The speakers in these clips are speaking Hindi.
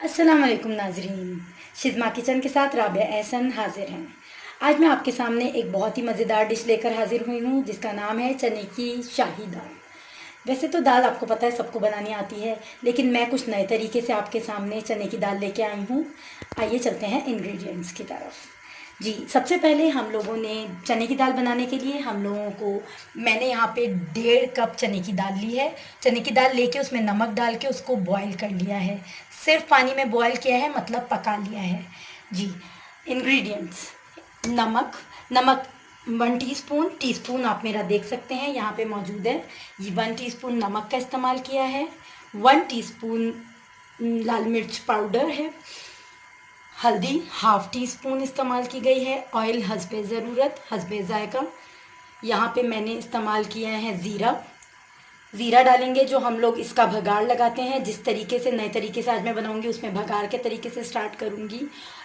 अस्सलाम वालेकुम नाजरीन। शिज़मा किचन के साथ राबिया एहसन हाजिर हैं। आज मैं आपके सामने एक बहुत ही मज़ेदार डिश लेकर हाजिर हुई हूँ जिसका नाम है चने की शाही दाल। वैसे तो दाल आपको पता है सबको बनानी आती है, लेकिन मैं कुछ नए तरीके से आपके सामने चने की दाल लेके आई हूँ। आइए चलते हैं इंग्रेडिएंट्स की तरफ। जी, सबसे पहले हम लोगों ने चने की दाल बनाने के लिए हम लोगों को मैंने यहाँ पे 1.5 कप चने की दाल ली है। चने की दाल लेके उसमें नमक डाल के उसको बॉईल कर लिया है। सिर्फ पानी में बॉईल किया है, मतलब पका लिया है। जी, इंग्रेडिएंट्स: नमक। नमक 1 टीस्पून, टीस्पून आप मेरा देख सकते हैं यहाँ पे मौजूद है। ये 1 टीस्पून नमक का इस्तेमाल किया है। 1 टीस्पून लाल मिर्च पाउडर है। हल्दी 1/2 टीस्पून इस्तेमाल की गई है। ऑयल हस्बे ज़रूरत, हस्बे ज़ायका। यहाँ पे मैंने इस्तेमाल किया है ज़ीरा। ज़ीरा डालेंगे जो हम लोग इसका भगाड़ लगाते हैं। जिस तरीके से नए तरीके से आज मैं बनाऊंगी उसमें भगाड़ के तरीके से स्टार्ट करूंगी।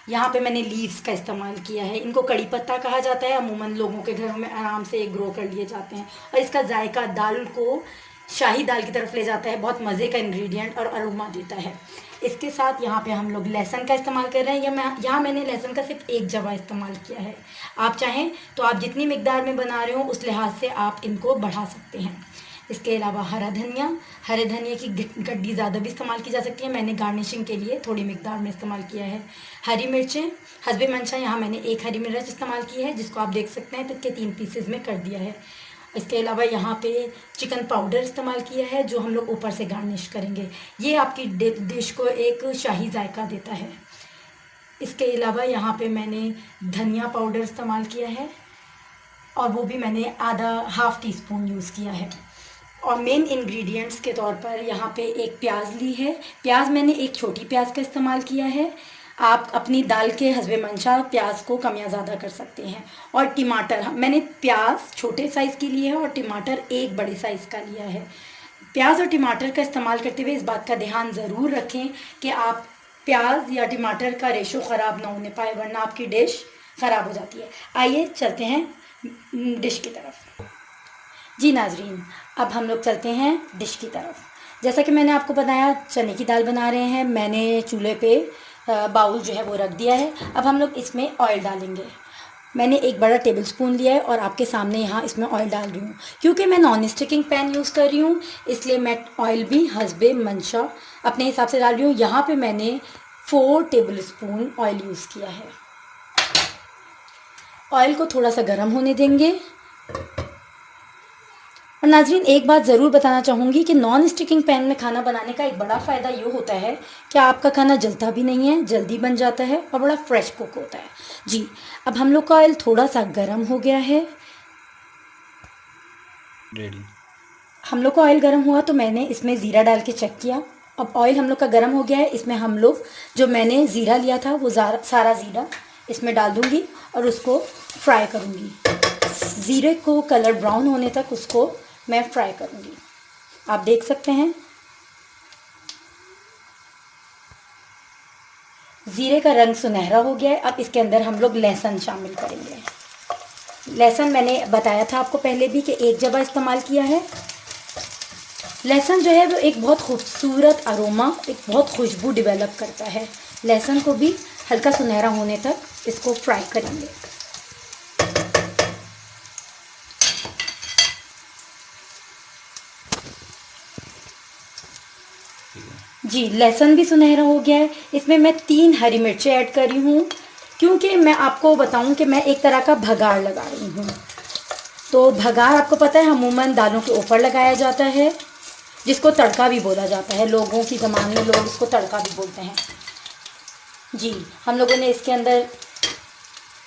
यहाँ पे मैंने लीव्स का इस्तेमाल किया है। इनको कड़ी पत्ता कहा जाता है। अमूमन लोगों के घरों में आराम से ग्रो कर लिए जाते हैं और इसका जायका दाल को शाही दाल की तरफ ले जाता है। बहुत मज़े का इंग्रेडिएंट और अरोमा देता है। इसके साथ यहाँ पे हम लोग लहसुन का इस्तेमाल कर रहे हैं। यहाँ मैंने लहसुन का सिर्फ एक जवा इस्तेमाल किया है। आप चाहें तो आप जितनी मिकदार में बना रहे हो उस लिहाज से आप इनको बढ़ा सकते हैं। इसके अलावा हरा धनिया, हरे धनिया की गड्डी ज़्यादा भी इस्तेमाल की जा सकती है। मैंने गार्निशिंग के लिए थोड़ी मिकदार में इस्तेमाल किया है। हरी मिर्चें हस्बे मंशा, यहाँ मैंने एक हरी मिर्च इस्तेमाल की है जिसको आप देख सकते हैं तो के 3 पीसेज में कर दिया है। इसके अलावा यहाँ पे चिकन पाउडर इस्तेमाल किया है जो हम लोग ऊपर से गार्निश करेंगे। ये आपकी डिश को एक शाही जायका देता है। इसके अलावा यहाँ पे मैंने धनिया पाउडर इस्तेमाल किया है और वो भी मैंने आधा 1/2 टीस्पून यूज़ किया है। और मेन इंग्रेडिएंट्स के तौर पर यहाँ पे एक प्याज ली है। प्याज मैंने एक छोटी प्याज का इस्तेमाल किया है। आप अपनी दाल के हस्बे मंशा प्याज को कम या ज़्यादा कर सकते हैं। और टमाटर मैंने प्याज छोटे साइज़ की ली है और टमाटर एक बड़े साइज़ का लिया है। प्याज और टमाटर का इस्तेमाल करते हुए इस बात का ध्यान ज़रूर रखें कि आप प्याज या टमाटर का रेशो ख़राब ना होने पाए, वरना आपकी डिश ख़राब हो जाती है। आइए चलते हैं डिश की तरफ। जी नाजरीन, अब हम लोग चलते हैं डिश की तरफ। जैसा कि मैंने आपको बताया चने की दाल बना रहे हैं। मैंने चूल्हे पे बाउल जो है वो रख दिया है। अब हम लोग इसमें ऑयल डालेंगे। मैंने एक बड़ा टेबल स्पून लिया है और आपके सामने यहाँ इसमें ऑयल डाल रही हूँ। क्योंकि मैं नॉन स्टिकिंग पैन यूज़ कर रही हूँ इसलिए मैं ऑयल भी हस्बे मंशा अपने हिसाब से डाल रही हूँ। यहाँ पे मैंने 4 टेबल स्पून ऑयल यूज़ किया है। ऑयल को थोड़ा सा गर्म होने देंगे। और नाजरीन, एक बात ज़रूर बताना चाहूँगी कि नॉन स्टिकिंग पैन में खाना बनाने का एक बड़ा फ़ायदा ये होता है कि आपका खाना जलता भी नहीं है, जल्दी बन जाता है और बड़ा फ्रेश कुक होता है। जी, अब हम लोग का ऑयल थोड़ा सा गर्म हो गया है। रेडी। हम लोग का ऑयल गर्म हुआ तो मैंने इसमें ज़ीरा डाल के चेक किया। अब ऑयल हम लोग का गर्म हो गया है। इसमें हम लोग जो मैंने ज़ीरा लिया था वो सारा ज़ीरा इसमें डाल दूँगी और उसको फ्राई करूँगी। ज़ीरे को कलर ब्राउन होने तक उसको मैं फ्राई करूँगी। आप देख सकते हैं ज़ीरे का रंग सुनहरा हो गया है। अब इसके अंदर हम लोग लहसुन शामिल करेंगे। लहसुन मैंने बताया था आपको पहले भी कि एक जवा इस्तेमाल किया है। लहसुन जो है वो एक बहुत खूबसूरत अरोमा, एक बहुत खुशबू डेवलप करता है। लहसुन को भी हल्का सुनहरा होने तक इसको फ्राई करेंगे। जी, लहसुन भी सुनहरा हो गया है। इसमें मैं 3 हरी मिर्चें ऐड कर रही हूँ क्योंकि मैं आपको बताऊँ कि मैं एक तरह का भगाड़ लगा रही हूँ। तो भगाड़ आपको पता है अमूमन दालों के ऊपर लगाया जाता है, जिसको तड़का भी बोला जाता है। लोगों की ज़बान में लोग इसको तड़का भी बोलते हैं। जी, हम लोगों ने इसके अंदर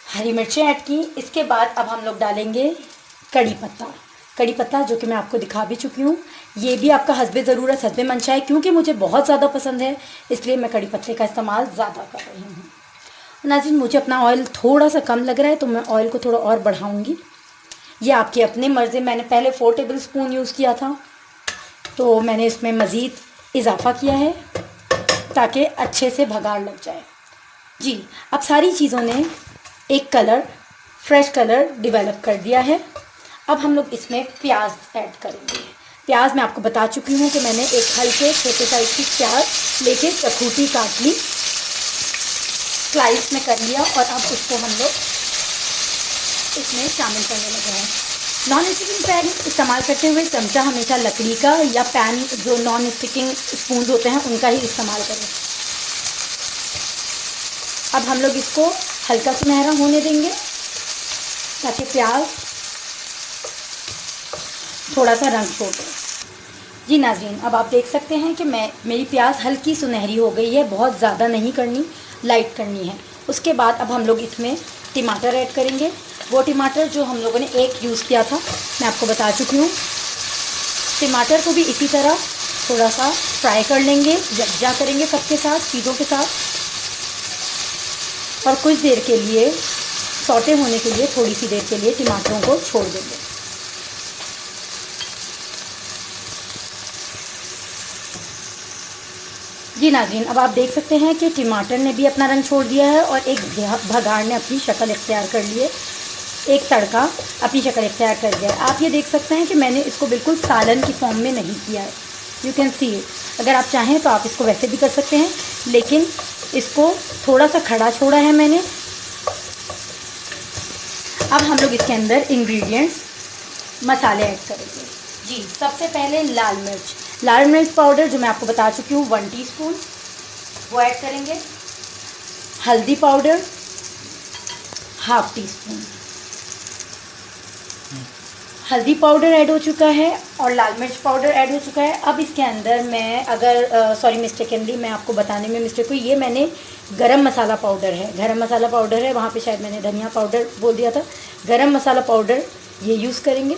हरी मिर्चें ऐड की। इसके बाद अब हम लोग डालेंगे कड़ी पत्ता। कड़ी पत्ता जो कि मैं आपको दिखा भी चुकी हूँ। ये भी आपका हस्बे ज़रूरत, हस्बे मंशा है। क्योंकि मुझे बहुत ज़्यादा पसंद है इसलिए मैं कड़ी पत्ते का इस्तेमाल ज़्यादा कर रही हूँ। नाज़रीन, मुझे अपना ऑयल थोड़ा सा कम लग रहा है तो मैं ऑयल को थोड़ा और बढ़ाऊँगी। ये आपकी अपनी मर्ज़ी। मैंने पहले 4 टेबल स्पून यूज़ किया था तो मैंने इसमें मज़ीद इजाफ़ा किया है ताकि अच्छे से भगाड़ लग जाए। जी, अब सारी चीज़ों ने एक कलर, फ्रेश कलर डेवलप कर दिया है। अब हम लोग इसमें प्याज ऐड करेंगे। प्याज मैं आपको बता चुकी हूँ कि मैंने एक हल्के छोटे साइज की प्याज लेके चखूटी काट ली, स्लाइस में कर लिया और अब उसको हम लोग इसमें शामिल करने लगे हैं। नॉन स्टिकिंग पैन इस्तेमाल करते हुए चमचा हमेशा लकड़ी का या पैन जो नॉन स्टिकिंग स्पून होते हैं उनका ही इस्तेमाल करें। अब हम लोग इसको हल्का सुनहरा होने देंगे ताकि प्याज थोड़ा सा रंग छोड़ दे। जी नाज़रीन, अब आप देख सकते हैं कि मेरी प्याज हल्की सुनहरी हो गई है, बहुत ज़्यादा नहीं करनी, लाइट करनी है। उसके बाद अब हम लोग इसमें टमाटर ऐड करेंगे। वो टमाटर जो हम लोगों ने एक यूज़ किया था मैं आपको बता चुकी हूँ। टमाटर को भी इसी तरह थोड़ा सा फ्राई कर लेंगे, यकजा करेंगे सबके साथ, चीज़ों के साथ, और कुछ देर के लिए सौटे होने के लिए थोड़ी सी देर के लिए टमाटरों को छोड़ देंगे। जी नाज़रीन, अब आप देख सकते हैं कि टमाटर ने भी अपना रंग छोड़ दिया है और एक भगाड़ ने अपनी शक्ल इख्तियार कर ली है, एक तड़का अपनी शक्ल इख्तियार कर दिया है। आप ये देख सकते हैं कि मैंने इसको बिल्कुल सालन की फॉर्म में नहीं किया है, यू कैन सी इट। अगर आप चाहें तो आप इसको वैसे भी कर सकते हैं, लेकिन इसको थोड़ा सा खड़ा छोड़ा है मैंने। अब हम लोग इसके अंदर इंग्रेडिएंट्स मसाले ऐड करेंगे। जी, सबसे पहले लाल मिर्च पाउडर जो मैं आपको बता चुकी हूँ 1 टीस्पून, वो ऐड करेंगे। हल्दी पाउडर 1/2 टीस्पून, हल्दी पाउडर ऐड हो चुका है और लाल मिर्च पाउडर ऐड हो चुका है। अब इसके अंदर मैं सॉरी मिस्टेकनली मैं आपको बताने में मिस्टेक हुई, ये मैंने गरम मसाला पाउडर है, वहाँ पे शायद मैंने धनिया पाउडर बोल दिया था। गरम मसाला पाउडर ये यूज़ करेंगे।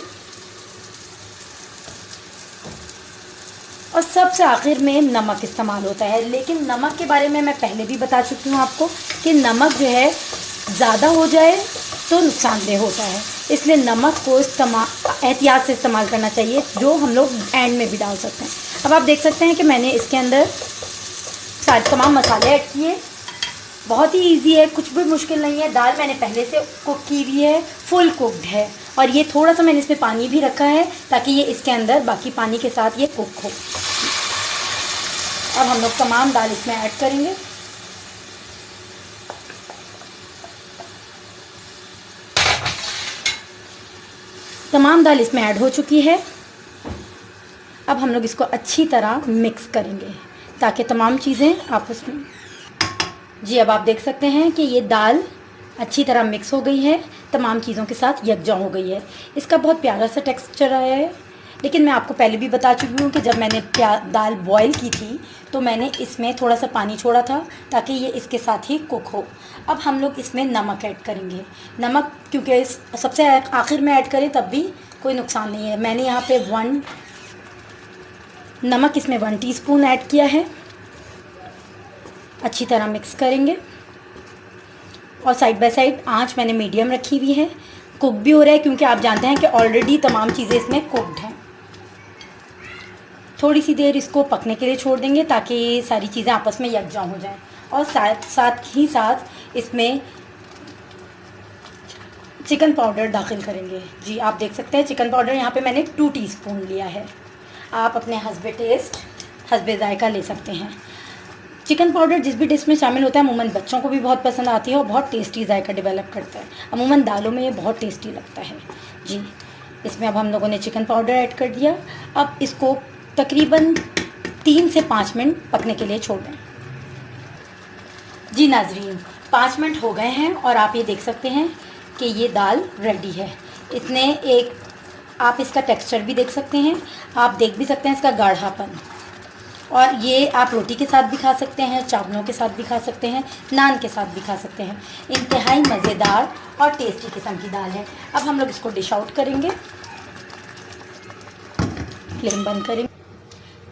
और सबसे आखिर में नमक इस्तेमाल होता है, लेकिन नमक के बारे में मैं पहले भी बता चुकी हूँ आपको कि नमक जो है ज़्यादा हो जाए तो नुकसानदेह होता है, इसलिए नमक को एहतियात से इस्तेमाल करना चाहिए, जो हम लोग एंड में भी डाल सकते हैं। अब आप देख सकते हैं कि मैंने इसके अंदर सारे तमाम मसाले ऐड किए। बहुत ही इजी है, कुछ भी मुश्किल नहीं है। दाल मैंने पहले से कुक की हुई है, फुल कुकड है, और ये थोड़ा सा मैंने इसमें पानी भी रखा है ताकि ये इसके अंदर बाकी पानी के साथ ये कुक हो। अब हम लोग तमाम दाल इसमें ऐड करेंगे। तमाम दाल इसमें ऐड हो चुकी है। अब हम लोग इसको अच्छी तरह मिक्स करेंगे ताकि तमाम चीज़ें आपस में। जी, अब आप देख सकते हैं कि ये दाल अच्छी तरह मिक्स हो गई है, तमाम चीज़ों के साथ यकजा हो गई है। इसका बहुत प्यारा सा टेक्सचर आया है, लेकिन मैं आपको पहले भी बता चुकी हूँ कि जब मैंने दाल बॉईल की थी तो मैंने इसमें थोड़ा सा पानी छोड़ा था ताकि ये इसके साथ ही कुक हो। अब हम लोग इसमें नमक ऐड करेंगे। नमक क्योंकि सबसे आखिर में ऐड करें तब भी कोई नुकसान नहीं है। मैंने यहाँ पे नमक इसमें 1 टीस्पून ऐड किया है। अच्छी तरह मिक्स करेंगे और साइड बाय साइड आंच मैंने मीडियम रखी हुई है। कुक भी हो रहा है क्योंकि आप जानते हैं कि ऑलरेडी तमाम चीज़ें इसमें कुकड हैं। थोड़ी सी देर इसको पकने के लिए छोड़ देंगे ताकि सारी चीज़ें आपस में यकजा हो जाएं, और साथ इसमें चिकन पाउडर दाखिल करेंगे। जी, आप देख सकते हैं चिकन पाउडर यहाँ पे मैंने 2 टीस्पून लिया है। आप अपने हस्बे टेस्ट हस्बे जायका ले सकते हैं। चिकन पाउडर जिस भी डिश में शामिल होता है अमूमन बच्चों को भी बहुत पसंद आती है और बहुत टेस्टी जायका डेवलप करता है। अमूमन दालों में ये बहुत टेस्टी लगता है। जी, इसमें अब हम लोगों ने चिकन पाउडर ऐड कर दिया। अब इसको तकरीबन 3 से 5 मिनट पकने के लिए छोड़ दें। जी नाजरीन, 5 मिनट हो गए हैं और आप ये देख सकते हैं कि ये दाल रेडी है। आप इसका टेक्सचर भी देख सकते हैं, आप देख भी सकते हैं इसका गाढ़ापन, और ये आप रोटी के साथ भी खा सकते हैं, चावलों के साथ भी खा सकते हैं, नान के साथ भी खा सकते हैं। इंतहाई मज़ेदार और टेस्टी किस्म की दाल है। अब हम लोग इसको डिश आउट करेंगे, फ्लेम बंद करेंगे।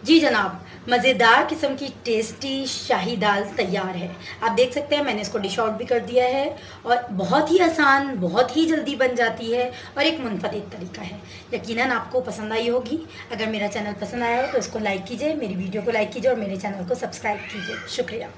जी जनाब, मज़ेदार किस्म की टेस्टी शाही दाल तैयार है। आप देख सकते हैं मैंने इसको डिश आउट भी कर दिया है, और बहुत ही आसान, बहुत ही जल्दी बन जाती है और एक मुनफरिद तरीका है। यकीनन आपको पसंद आई होगी। अगर मेरा चैनल पसंद आया हो तो इसको लाइक कीजिए, मेरी वीडियो को लाइक कीजिए और मेरे चैनल को सब्सक्राइब कीजिए। शुक्रिया।